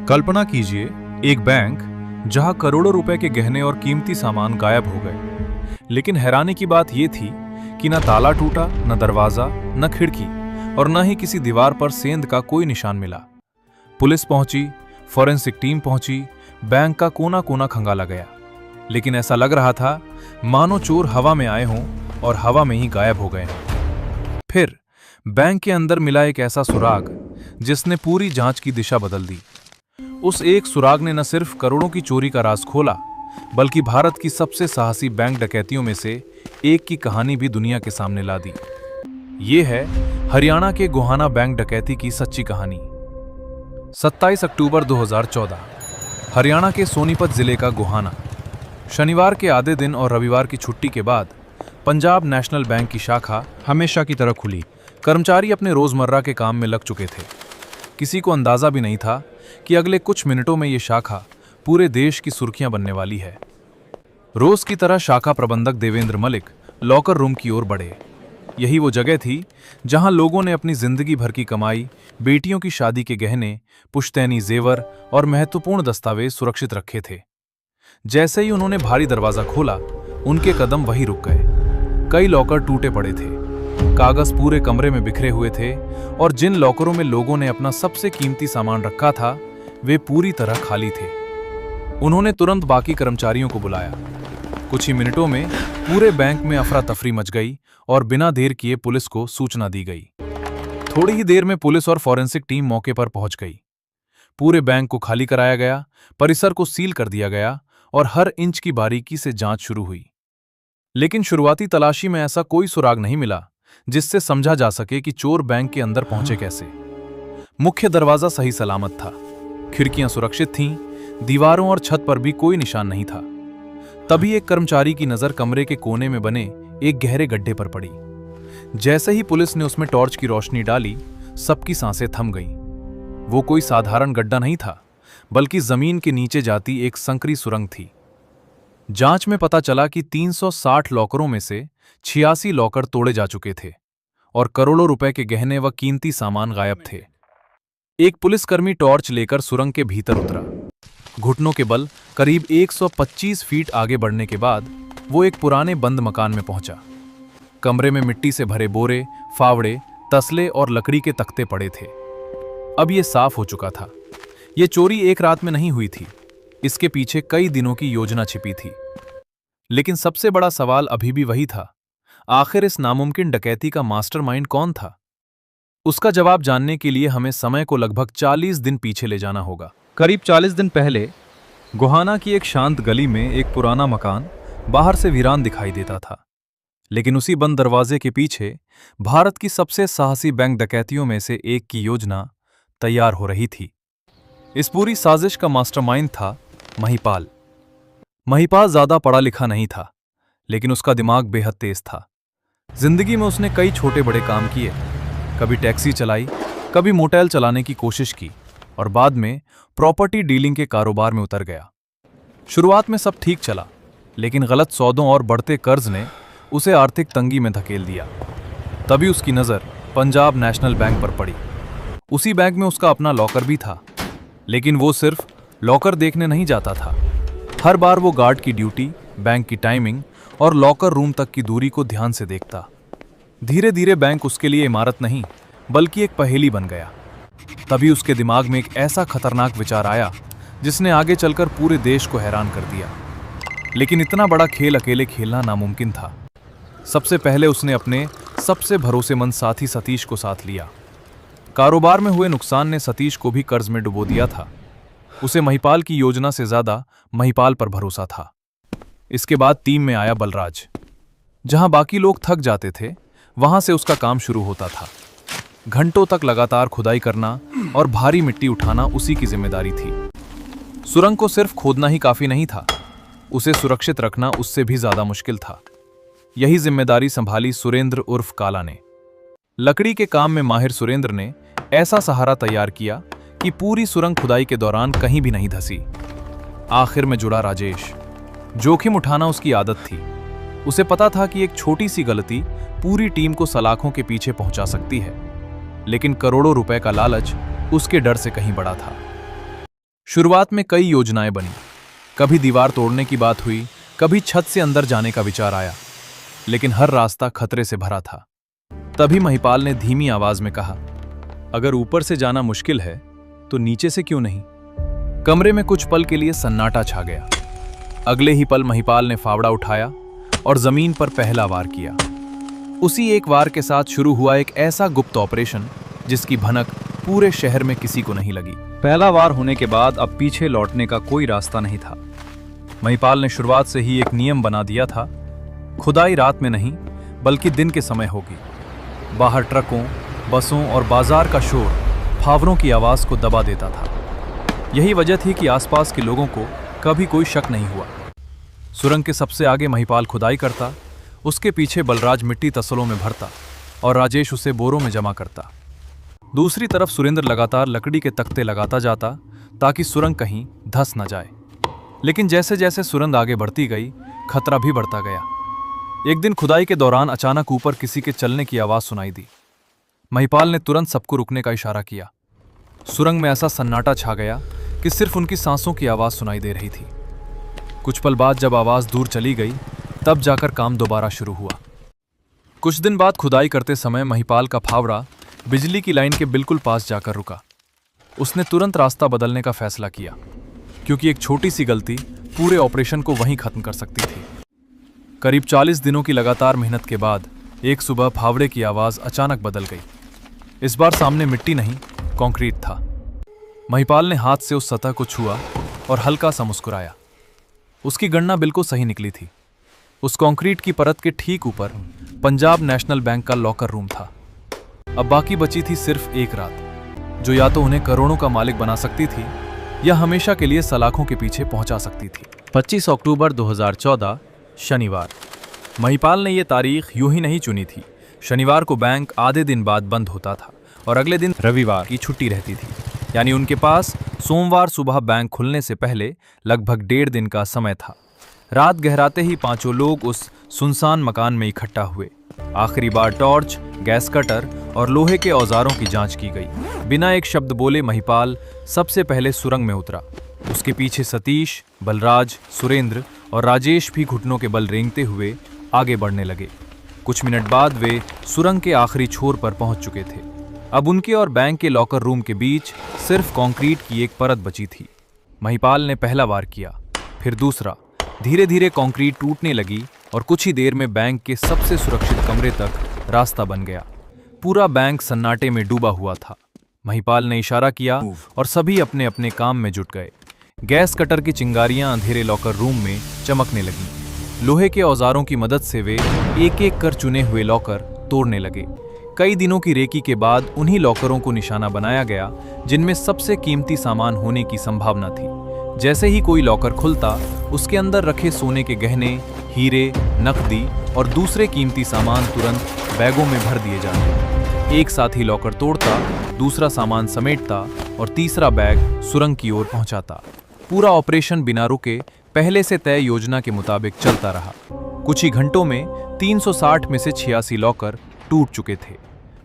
कल्पना कीजिए, एक बैंक जहां करोड़ों रुपए के गहने और कीमती सामान गायब हो गए। लेकिन हैरानी की बात यह थी कि न ताला टूटा, न दरवाजा, न खिड़की और न ही किसी दीवार पर सेंध का कोई निशान मिला। पुलिस पहुंची, फॉरेंसिक टीम पहुंची, बैंक का कोना कोना खंगाला गया, लेकिन ऐसा लग रहा था मानो चोर हवा में आए हों और हवा में ही गायब हो गए हैं। फिर बैंक के अंदर मिला एक ऐसा सुराग जिसने पूरी जांच की दिशा बदल दी। उस एक सुराग ने न सिर्फ करोड़ों की चोरी का राज खोला, बल्कि भारत की सबसे साहसी बैंक डकैतियों में से एक की कहानी भी दुनिया के सामने ला दी। ये है हरियाणा के गोहाना बैंक डकैती की सच्ची कहानी। 27 अक्टूबर 2014, हरियाणा के सोनीपत जिले का गोहाना। शनिवार के आधे दिन और रविवार की छुट्टी के बाद पंजाब नेशनल बैंक की शाखा हमेशा की तरह खुली। कर्मचारी अपने रोजमर्रा के काम में लग चुके थे। किसी को अंदाजा भी नहीं था कि अगले कुछ मिनटों में ये शाखा पूरे देश की सुर्खियां बनने वाली है। रोज की तरह शाखा प्रबंधक देवेंद्र मलिक लॉकर रूम की ओर बढ़े। यही वो जगह थी जहां लोगों ने अपनी जिंदगी भर की कमाई, बेटियों की शादी के गहने, पुश्तैनी जेवर और महत्वपूर्ण दस्तावेज सुरक्षित रखे थे। जैसे ही उन्होंने भारी दरवाजा खोला, उनके कदम वहीं रुक गए। कई लॉकर टूटे पड़े थे, कागज पूरे कमरे में बिखरे हुए थे और जिन लॉकरों में लोगों ने अपना सबसे कीमती सामान रखा था, वे पूरी तरह खाली थे। उन्होंने तुरंत बाकी कर्मचारियों को बुलाया। कुछ ही मिनटों में पूरे बैंक में अफरा तफरी मच गई और बिना देर किए पुलिस को सूचना दी गई। थोड़ी ही देर में पुलिस और फॉरेंसिक टीम मौके पर पहुंच गई। पूरे बैंक को खाली कराया गया, परिसर को सील कर दिया गया और हर इंच की बारीकी से जांच शुरू हुई। लेकिन शुरुआती तलाशी में ऐसा कोई सुराग नहीं मिला जिससे समझा जा सके कि चोर बैंक के अंदर पहुंचे कैसे। मुख्य दरवाजा सही सलामत था, खिड़कियां सुरक्षित थीं, दीवारों और छत पर भी कोई निशान नहीं था। तभी एक कर्मचारी की नजर कमरे के कोने में बने एक गहरे गड्ढे पर पड़ी। जैसे ही पुलिस ने उसमें टॉर्च की रोशनी डाली, सबकी सांसें थम गईं। वो कोई साधारण गड्ढा नहीं था, बल्कि जमीन के नीचे जाती एक संकरी सुरंग थी। जांच में पता चला कि 360 लॉकरों में से 86 लॉकर तोड़े जा चुके थे और करोड़ों रुपए के गहने व कीमती सामान गायब थे। एक पुलिसकर्मी टॉर्च लेकर सुरंग के भीतर उतरा। घुटनों के बल करीब 125 फीट आगे बढ़ने के बाद वो एक पुराने बंद मकान में पहुंचा। कमरे में मिट्टी से भरे बोरे, फावड़े, तसले और लकड़ी के तख्ते पड़े थे। अब ये साफ हो चुका था, ये चोरी एक रात में नहीं हुई थी, इसके पीछे कई दिनों की योजना छिपी थी। लेकिन सबसे बड़ा सवाल अभी भी वही था, आखिर इस नामुमकिन डकैती का मास्टरमाइंड कौन था? उसका जवाब जानने के लिए हमें समय को लगभग 40 दिन पीछे ले जाना होगा। करीब 40 दिन पहले गोहाना की एक शांत गली में एक पुराना मकान बाहर से वीरान दिखाई देता था, लेकिन उसी बंद दरवाजे के पीछे भारत की सबसे साहसी बैंक डकैतियों में से एक की योजना तैयार हो रही थी। इस पूरी साजिश का मास्टरमाइंड था महिपाल। महिपाल ज्यादा पढ़ा लिखा नहीं था, लेकिन उसका दिमाग बेहद तेज था। जिंदगी में उसने कई छोटे बड़े काम किए, कभी टैक्सी चलाई, कभी मोटेल चलाने की कोशिश की और बाद में प्रॉपर्टी डीलिंग के कारोबार में उतर गया। शुरुआत में सब ठीक चला, लेकिन गलत सौदों और बढ़ते कर्ज ने उसे आर्थिक तंगी में धकेल दिया। तभी उसकी नज़र पंजाब नेशनल बैंक पर पड़ी। उसी बैंक में उसका अपना लॉकर भी था, लेकिन वो सिर्फ लॉकर देखने नहीं जाता था। हर बार वो गार्ड की ड्यूटी, बैंक की टाइमिंग और लॉकर रूम तक की दूरी को ध्यान से देखता। धीरे धीरे बैंक उसके लिए इमारत नहीं, बल्कि एक पहेली बन गया। तभी उसके दिमाग में एक ऐसा खतरनाक विचार आया जिसने आगे चलकर पूरे देश को हैरान कर दिया। लेकिन इतना बड़ा खेल अकेले खेलना नामुमकिन था। सबसे पहले उसने अपने सबसे भरोसेमंद साथी सतीश को साथ लिया। कारोबार में हुए नुकसान ने सतीश को भी कर्ज में डुबो दिया था। उसे महिपाल की योजना से ज्यादा महिपाल पर भरोसा था। इसके बाद टीम में आया बलराज। जहां बाकी लोग थक जाते थे, वहां से उसका काम शुरू होता था। घंटों तक लगातार खुदाई करना और भारी मिट्टी उठाना उसी की जिम्मेदारी थी। सुरंग को सिर्फ खोदना ही काफी नहीं था, उसे सुरक्षित रखना उससे भी ज्यादा मुश्किल था। यही जिम्मेदारी संभाली सुरेंद्र उर्फ काला ने। लकड़ी के काम में माहिर सुरेंद्र ने ऐसा सहारा तैयार किया कि पूरी सुरंग खुदाई के दौरान कहीं भी नहीं धंसी। आखिर में जुड़ा राजेश। जोखिम उठाना उसकी आदत थी। उसे पता था कि एक छोटी सी गलती पूरी टीम को सलाखों के पीछे पहुंचा सकती है, लेकिन करोड़ों रुपए का लालच उसके डर से कहीं बड़ा था। शुरुआत में कई योजनाएं बनी। कभी दीवार तोड़ने की बात हुई, कभी छत से अंदर जाने का विचार आया, लेकिन हर रास्ता खतरे से भरा था। तभी महिपाल ने धीमी आवाज में कहा, अगर ऊपर से जाना मुश्किल है तो नीचे से क्यों नहीं। कमरे में कुछ पल के लिए सन्नाटा छा गया। अगले ही पल महिपाल ने फावड़ा उठाया और जमीन पर पहला वार किया। उसी एक वार के साथ शुरू हुआ एक ऐसा गुप्त ऑपरेशन जिसकी भनक पूरे शहर में किसी को नहीं लगी। पहला वार होने के बाद अब पीछे लौटने का कोई रास्ता नहीं था। महिपाल ने शुरुआत से ही एक नियम बना दिया था, खुदाई रात में नहीं बल्कि दिन के समय होगी। बाहर ट्रकों, बसों और बाजार का शोर फावड़ों की आवाज को दबा देता था। यही वजह थी कि आसपास के लोगों को कभी कोई शक नहीं हुआ। सुरंग के सबसे आगे महिपाल खुदाई करता, उसके पीछे बलराज मिट्टी तसलों में भरता और राजेश उसे बोरों में जमा करता। दूसरी तरफ सुरेंद्र लगातार लकड़ी के तख्ते लगाता जाता ताकि सुरंग कहीं धंस न जाए। लेकिन जैसे जैसे सुरंग आगे बढ़ती गई, खतरा भी बढ़ता गया। एक दिन खुदाई के दौरान अचानक ऊपर किसी के चलने की आवाज सुनाई दी। महिपाल ने तुरंत सबको रुकने का इशारा किया। सुरंग में ऐसा सन्नाटा छा गया कि सिर्फ उनकी सांसों की आवाज सुनाई दे रही थी। कुछ पल बाद जब आवाज दूर चली गई, तब जाकर काम दोबारा शुरू हुआ। कुछ दिन बाद खुदाई करते समय महिपाल का फावड़ा बिजली की लाइन के बिल्कुल पास जाकर रुका। उसने तुरंत रास्ता बदलने का फैसला किया, क्योंकि एक छोटी सी गलती पूरे ऑपरेशन को वहीं खत्म कर सकती थी। करीब 40 दिनों की लगातार मेहनत के बाद एक सुबह फावड़े की आवाज अचानक बदल गई। इस बार सामने मिट्टी नहीं, कंक्रीट था। महिपाल ने हाथ से उस सतह को छुआ और हल्का सा मुस्कुराया। उसकी गणना बिल्कुल सही निकली थी। उस कंक्रीट की परत के ठीक ऊपर पंजाब नेशनल बैंक का लॉकर रूम था। अब बाकी बची थी सिर्फ एक रात, जो या तो उन्हें करोड़ों का मालिक बना सकती थी या हमेशा के लिए सलाखों के पीछे पहुंचा सकती थी। 25 अक्टूबर 2014 शनिवार। महिपाल ने यह तारीख यूं ही नहीं चुनी थी। शनिवार को बैंक आधे दिन बाद बंद होता था और अगले दिन रविवार की छुट्टी रहती थी। यानी उनके पास सोमवार सुबह बैंक खुलने से पहले लगभग 1.5 दिन का समय था। रात गहराते ही पांचों लोग उस सुनसान मकान में इकट्ठा हुए। आखिरी बार टॉर्च, गैस कटर और लोहे के औजारों की जांच की गई। बिना एक शब्द बोले महिपाल सबसे पहले सुरंग में उतरा। उसके पीछे सतीश, बलराज, सुरेंद्र और राजेश भी घुटनों के बल रेंगते हुए आगे बढ़ने लगे। कुछ मिनट बाद वे सुरंग के आखिरी छोर पर पहुंच चुके थे। अब उनके और बैंक के लॉकर रूम के बीच सिर्फ कंक्रीट की एक परत बची थी। महिपाल ने पहला वार किया, फिर दूसरा। धीरे धीरे कंक्रीट टूटने लगी और कुछ ही देर में बैंक के सबसे सुरक्षित कमरे तक रास्ता बन गया। पूरा बैंक सन्नाटे में डूबा हुआ था। महिपाल ने इशारा किया और सभी अपने अपने काम में जुट गए। गैस कटर की चिंगारियां अंधेरे लॉकर रूम में चमकने लगीं। लोहे के औजारों की मदद से वे एक एक कर चुने हुए लॉकर तोड़ने लगे। कई दिनों की रेकी के बाद उन्हीं लॉकरों को निशाना बनाया गया जिनमें सबसे कीमती सामान होने की संभावना थी। जैसे ही कोई लॉकर खुलता, उसके अंदर रखे सोने के गहने, हीरे, नकदी और दूसरे कीमती सामान तुरंत बैगों में भर दिए जाते। एक साथ ही लॉकर तोड़ता, दूसरा सामान समेटता और तीसरा बैग सुरंग की ओर पहुंचाता। पूरा ऑपरेशन बिना रुके पहले से तय योजना के मुताबिक चलता रहा। कुछ ही घंटों में 360 में से 86 लॉकर टूट चुके थे।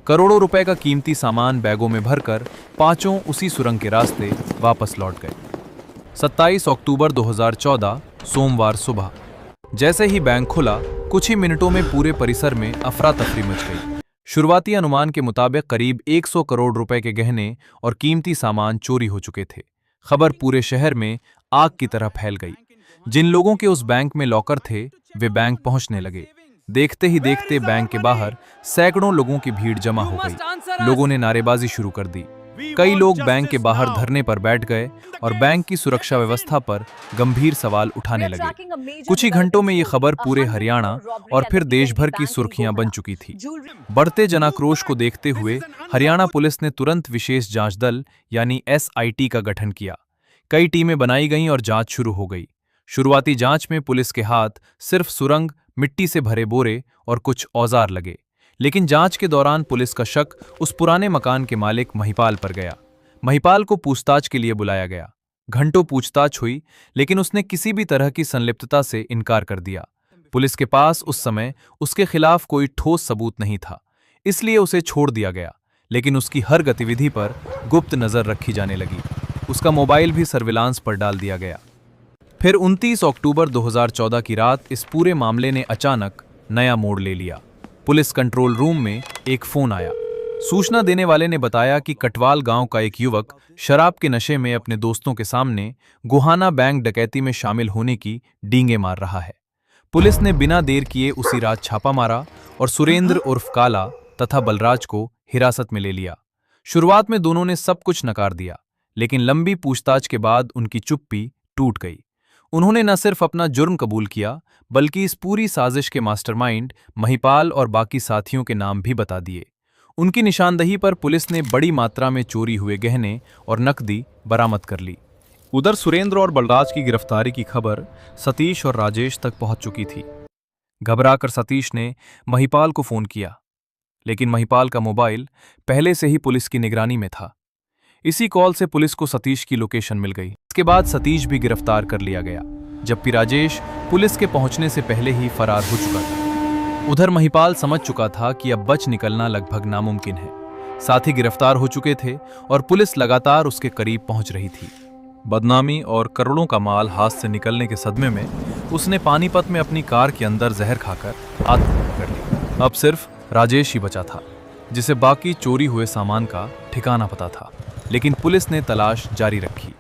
करोड़ों रुपए का कीमती सामान बैगों में भरकर पांचों उसी सुरंग के रास्ते वापस लौट गए। 27 अक्टूबर 2014 सोमवार सुबह। जैसे ही बैंक खुला, कुछ ही मिनटों में पूरे परिसर में अफरा तफरी मच गई। शुरुआती अनुमान के मुताबिक करीब 100 करोड़ रुपए के गहने और कीमती सामान चोरी हो चुके थे। खबर पूरे शहर में आग की तरह फैल गई। जिन लोगों के उस बैंक में लॉकर थे, वे बैंक पहुंचने लगे। देखते ही देखते बैंक के बाहर सैकड़ों लोगों की भीड़ जमा हो गई। लोगों ने नारेबाजी शुरू कर दी। कई लोग बैंक के बाहर धरने पर बैठ गए और बैंक की सुरक्षा व्यवस्था पर गंभीर सवाल उठाने लगे। कुछ ही घंटों में ये खबर पूरे हरियाणा और फिर देश भर की सुर्खियां बन चुकी थी। बढ़ते जनाक्रोश को देखते हुए हरियाणा पुलिस ने तुरंत विशेष जांच दल यानी SIT का गठन किया। कई टीमें बनाई गईं और जांच शुरू हो गई। शुरुआती जांच में पुलिस के हाथ सिर्फ सुरंग, मिट्टी से भरे बोरे और कुछ औजार लगे। लेकिन जांच के दौरान पुलिस का शक उस पुराने मकान के मालिक महिपाल पर गया। महिपाल को पूछताछ के लिए बुलाया गया। घंटों पूछताछ हुई, लेकिन उसने किसी भी तरह की संलिप्तता से इनकार कर दिया। पुलिस के पास उस समय उसके खिलाफ कोई ठोस सबूत नहीं था, इसलिए उसे छोड़ दिया गया। लेकिन उसकी हर गतिविधि पर गुप्त नजर रखी जाने लगी। उसका मोबाइल भी सर्विलांस पर डाल दिया गया। फिर 29 अक्टूबर 2014 की रात इस पूरे मामले ने अचानक नया मोड़ ले लिया। पुलिस कंट्रोल रूम में एक फोन आया। सूचना देने वाले ने बताया कि कटवाल गांव का एक युवक शराब के नशे में अपने दोस्तों के सामने गोहाना बैंक डकैती में शामिल होने की डींगे मार रहा है। पुलिस ने बिना देर किए उसी रात छापा मारा और सुरेंद्र उर्फ काला तथा बलराज को हिरासत में ले लिया। शुरुआत में दोनों ने सब कुछ नकार दिया, लेकिन लंबी पूछताछ के बाद उनकी चुप्पी टूट गई। उन्होंने न सिर्फ अपना जुर्म कबूल किया, बल्कि इस पूरी साजिश के मास्टरमाइंड महिपाल और बाकी साथियों के नाम भी बता दिए। उनकी निशानदही पर पुलिस ने बड़ी मात्रा में चोरी हुए गहने और नकदी बरामद कर ली। उधर सुरेंद्र और बलराज की गिरफ्तारी की खबर सतीश और राजेश तक पहुंच चुकी थी। घबराकर सतीश ने महिपाल को फोन किया, लेकिन महिपाल का मोबाइल पहले से ही पुलिस की निगरानी में था। इसी कॉल से पुलिस को सतीश की लोकेशन मिल गई। इसके बाद सतीश भी गिरफ्तार कर लिया गया, जबकि राजेश पुलिस के पहुंचने से पहले ही फरार हो चुका था। उधर महिपाल समझ चुका था कि अब बच निकलना लगभग नामुमकिन है। साथ ही गिरफ्तार हो चुके थे और पुलिस लगातार उसके करीब पहुंच रही थी। बदनामी और करोड़ों का माल हाथ से निकलने के सदमे में उसने पानीपत में अपनी कार के अंदर जहर खाकर आत्महत्या कर ली। अब सिर्फ राजेश ही बचा था, जिसे बाकी चोरी हुए सामान का ठिकाना पता था, लेकिन पुलिस ने तलाश जारी रखी।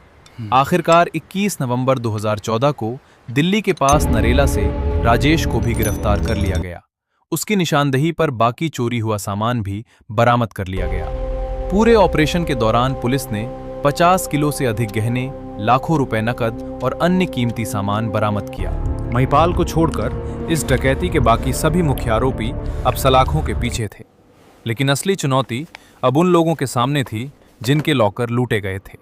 आखिरकार 21 नवंबर 2014 को दिल्ली के पास नरेला से राजेश को भी गिरफ्तार कर लिया गया। उसकी निशानदही पर बाकी चोरी हुआ सामान भी बरामद कर लिया गया। पूरे ऑपरेशन के दौरान पुलिस ने 50 किलो से अधिक गहने, लाखों रुपए नकद और अन्य कीमती सामान बरामद किया। महिपाल को छोड़कर इस डकैती के बाकी सभी मुख्य आरोपी अब सलाखों के पीछे थे, लेकिन असली चुनौती अब उन लोगों के सामने थी जिनके लॉकर लूटे गए थे।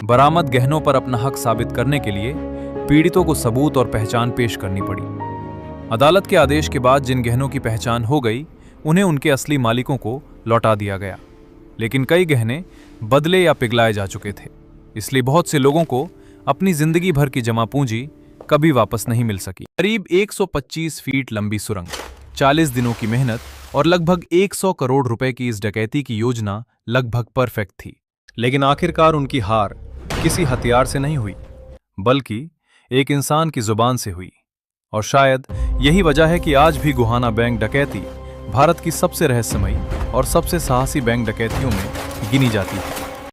बरामद गहनों पर अपना हक साबित करने के लिए पीड़ितों को सबूत और पहचान पेश करनी पड़ी। अदालत के आदेश के बाद जिन गहनों की पहचान हो गई, उन्हें उनके असली मालिकों को लौटा दिया गया, लेकिन कई गहने बदले या पिघलाए जा चुके थे। इसलिए बहुत से लोगों को अपनी जिंदगी भर की जमा पूंजी कभी वापस नहीं मिल सकी। करीब 125 फीट लंबी सुरंग, 40 दिनों की मेहनत और लगभग 100 करोड़ रुपए की इस डकैती की योजना लगभग परफेक्ट थी। लेकिन आखिरकार उनकी हार किसी हथियार से नहीं हुई, बल्कि एक इंसान की जुबान से हुई। और शायद यही वजह है कि आज भी गोहाना बैंक डकैती भारत की सबसे रहस्यमयी और सबसे साहसी बैंक डकैतियों में गिनी जाती है।